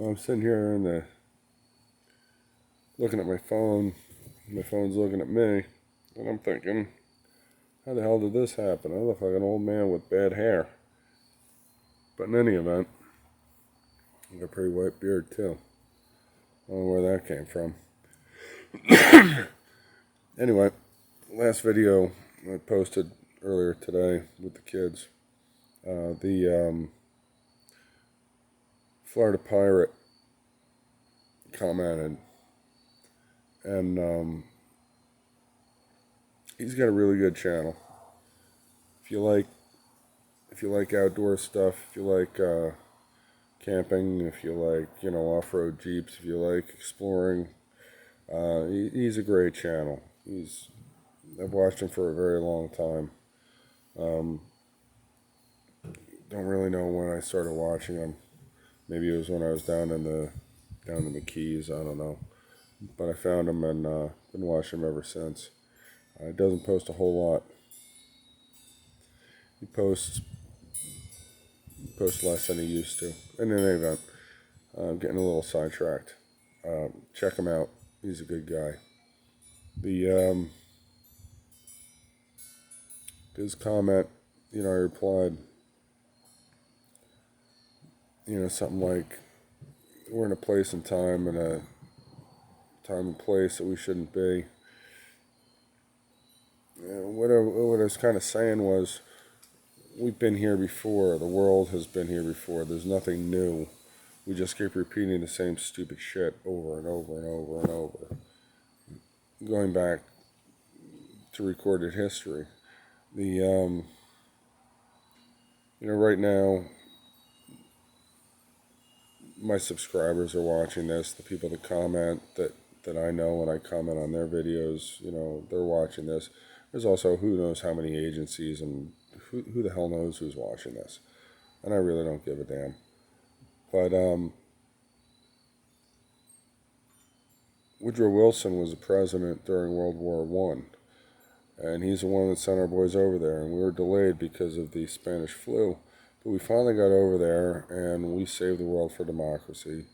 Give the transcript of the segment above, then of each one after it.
I'm sitting here looking at my phone. My phone's looking at me, and I'm thinking, how the hell did this happen? I look like an old man with bad hair. But in any event, I got a pretty white beard too. I don't know where that came from. Anyway, last video I posted earlier today with the kids. The Florida Pirate commented, and he's got a really good channel. If you like outdoor stuff, if you like camping, if you like off-road jeeps, if you like exploring, he's a great channel. I've watched him for a very long time. Don't really know when I started watching him. Maybe it was when I was down in the Keys. I don't know, but I found him and been watching him ever since. He doesn't post a whole lot. He posts less than he used to. In any event, I'm getting a little sidetracked. Check him out. He's a good guy. His comment, I replied, something like, we're in a place and time and place that we shouldn't be. What I was kind of saying was, we've been here before. The world has been here before. There's nothing new. We just keep repeating the same stupid shit over and over and over and over. Going back to recorded history. Right now, my subscribers are watching this. The people that comment that I know when I comment on their videos, they're watching this. There's also who knows how many agencies and who the hell knows who's watching this. And I really don't give a damn. But Woodrow Wilson was the president during World War I. And he's the one that sent our boys over there. And we were delayed because of the Spanish flu. But we finally got over there, and we saved the world for democracy.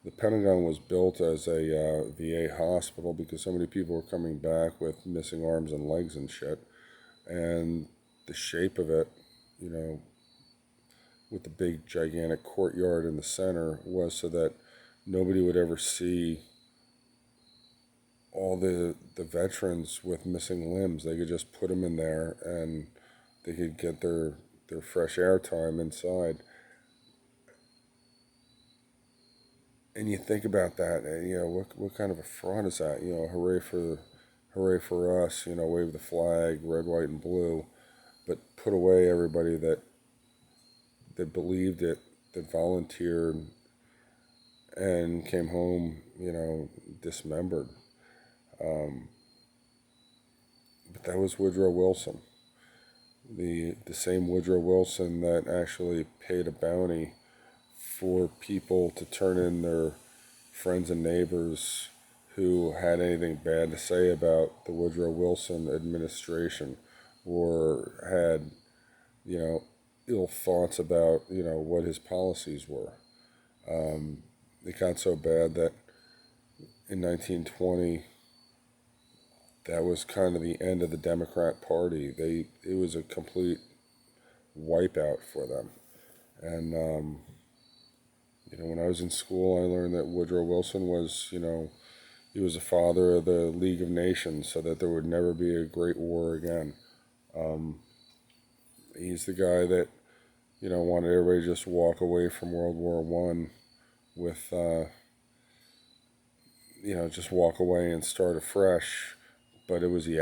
The Pentagon was built as a VA hospital because so many people were coming back with missing arms and legs and shit. And the shape of it, with the big gigantic courtyard in the center, was so that nobody would ever see all the veterans with missing limbs. They could just put them in there and they could get their fresh air time inside. And you think about that, and what kind of a fraud is that? Hooray for us, wave the flag, red, white, and blue, but put away everybody that believed it, that volunteered, and came home, dismembered. But that was Woodrow Wilson, the same Woodrow Wilson that actually paid a bounty for people to turn in their friends and neighbors who had anything bad to say about the Woodrow Wilson administration, or had, ill thoughts about, what his policies were. It got so bad that in 1920, that was kind of the end of the Democrat Party. It was a complete wipeout for them. And when I was in school, I learned that Woodrow Wilson was, he was the father of the League of Nations, so that there would never be a great war again. He's the guy that, wanted everybody to just walk away from World War I with, just walk away and start afresh. But it was the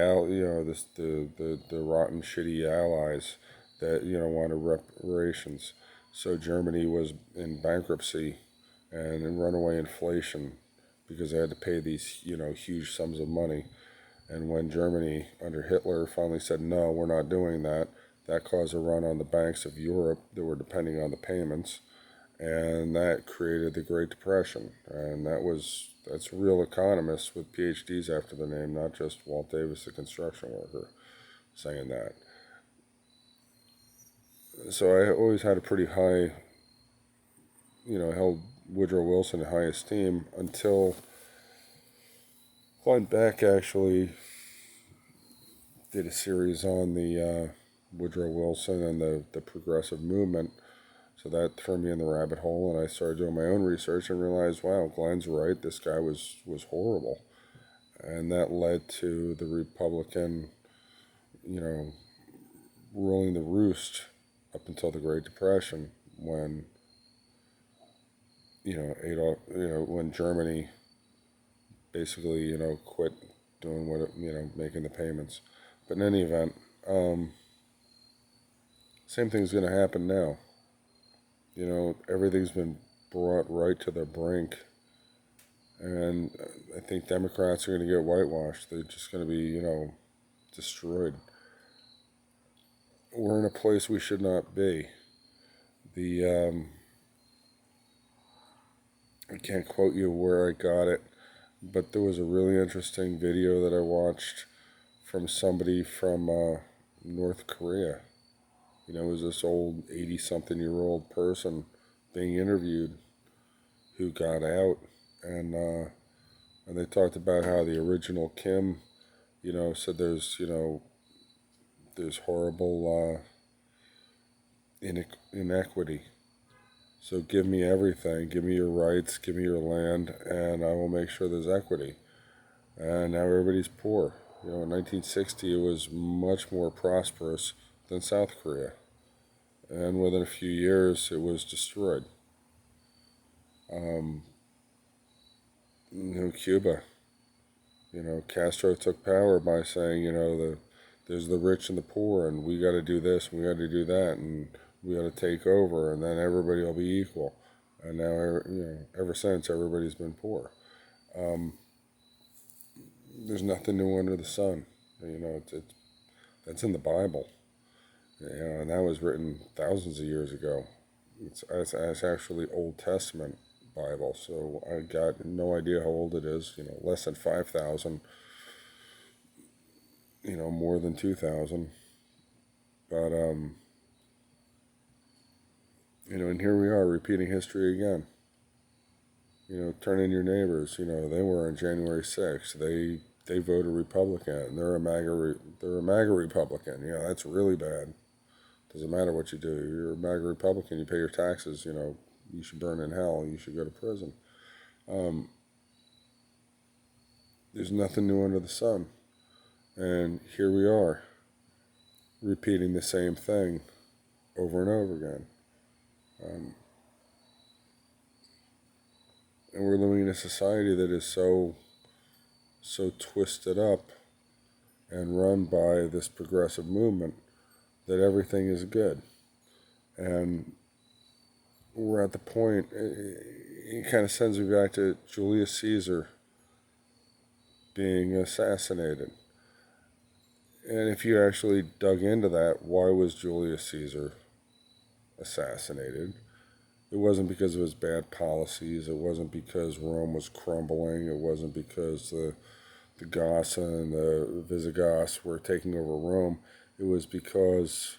rotten, shitty allies that, wanted reparations. So Germany was in bankruptcy and in runaway inflation because they had to pay these, huge sums of money. And when Germany, under Hitler, finally said, no, we're not doing that, that caused a run on the banks of Europe that were depending on the payments. And that created the Great Depression. And that's real economists with PhDs after the name, not just Walt Davis, the construction worker, saying that. So I always had a pretty high, held Woodrow Wilson in high esteem until Glenn Beck actually did a series on the Woodrow Wilson and the progressive movement. So that threw me in the rabbit hole, and I started doing my own research and realized, wow, Glenn's right. This guy was horrible, and that led to the Republican, you know, ruling the roost up until the Great Depression, when Adolf, when Germany basically quit doing what making the payments. But in any event, same thing's going to happen now. Everything's been brought right to the brink, and I think Democrats are going to get whitewashed. They're just going to be, destroyed. We're in a place we should not be. I can't quote you where I got it, but there was a really interesting video that I watched from somebody from North Korea. It was this old 80-something-year-old person being interviewed who got out, and they talked about how the original Kim, said there's horrible inequity. So give me everything, give me your rights, give me your land, and I will make sure there's equity. And now everybody's poor. In 1960 it was much more prosperous than South Korea. And within a few years it was destroyed. Cuba. Castro took power by saying, there's the rich and the poor, and we got to do this, and we got to do that, and we got to take over, and then everybody will be equal. And now, ever since, everybody's been poor. There's nothing new under the sun. That's in the Bible. And that was written thousands of years ago. It's actually Old Testament Bible, so I got no idea how old it is. Less than 5,000. More than 2,000. But and here we are repeating history again. Turn in your neighbors. They were on January 6th. They voted Republican, and they're a MAGA Republican. That's really bad. Doesn't matter what you do. You're a MAGA Republican. You pay your taxes. You should burn in hell. You should go to prison. There's nothing new under the sun. And here we are, repeating the same thing over and over again. And we're living in a society that is so twisted up and run by this progressive movement that everything is good. And we're at the point, it kind of sends me back to Julius Caesar being assassinated. And if you actually dug into that, why was Julius Caesar assassinated? It wasn't because of his bad policies. It wasn't because Rome was crumbling. It wasn't because the Goths and the Visigoths were taking over Rome. It was because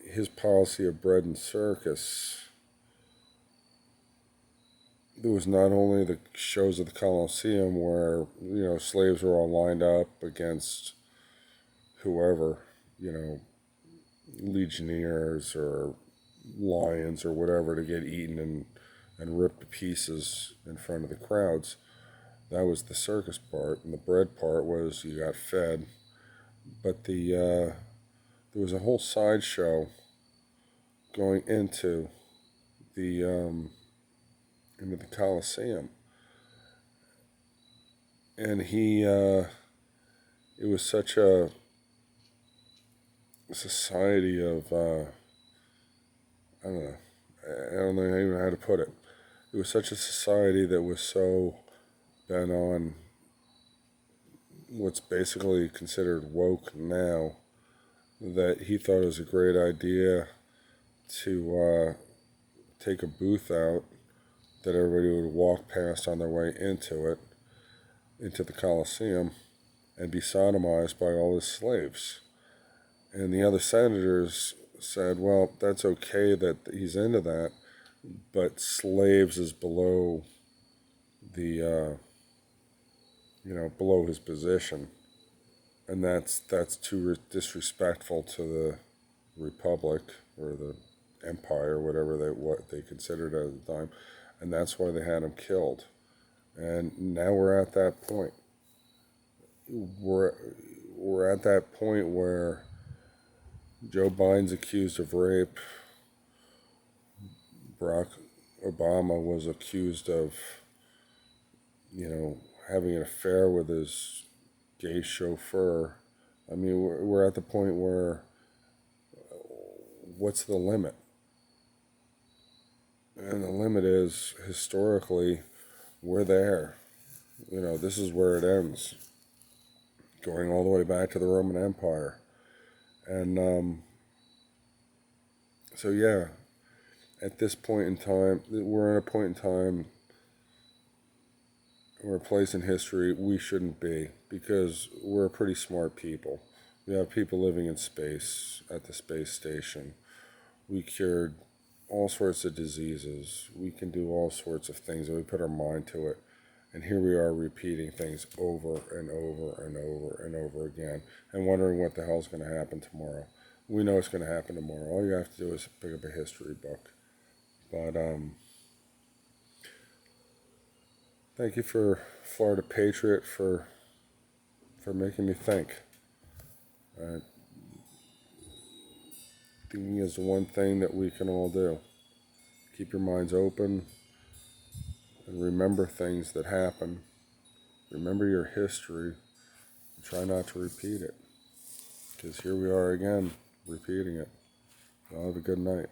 his policy of bread and circus. There was not only the shows at the Colosseum where, slaves were all lined up against whoever, legionnaires or lions or whatever, to get eaten and ripped to pieces in front of the crowds. That was the circus part, and the bread part was you got fed. But there was a whole sideshow going into the Colosseum, and it was such a society of I don't know even how to put it. It was such a society that was so bent on what's basically considered woke now, that he thought it was a great idea to take a booth out that everybody would walk past on their way into the Colosseum, and be sodomized by all his slaves. And the other senators said, well, that's okay that he's into that, but slaves is below the below his position, and that's too disrespectful to the republic or the empire, whatever what they considered at the time, and that's why they had him killed. And now we're at that point. We're we're at that point where Joe Biden's accused of rape. Barack Obama was accused of, having an affair with his gay chauffeur. I mean, we're at the point where what's the limit? And the limit is, historically, we're there. This is where it ends, going all the way back to the Roman Empire. And so, yeah, at this point in time, we're at a point in time, or a place in history we shouldn't be, because we're pretty smart people. We have people living in space at the space station. We cured all sorts of diseases. We can do all sorts of things, and we put our mind to it. And here we are repeating things over and over and over and over again, and wondering what the hell's going to happen tomorrow. We know it's going to happen tomorrow. All you have to do is pick up a history book. But thank you for Florida Patriot for making me think. Thinking is the one thing that we can all do. Keep your minds open and remember things that happen. Remember your history and try not to repeat it. Because here we are again, repeating it. Y'all have a good night.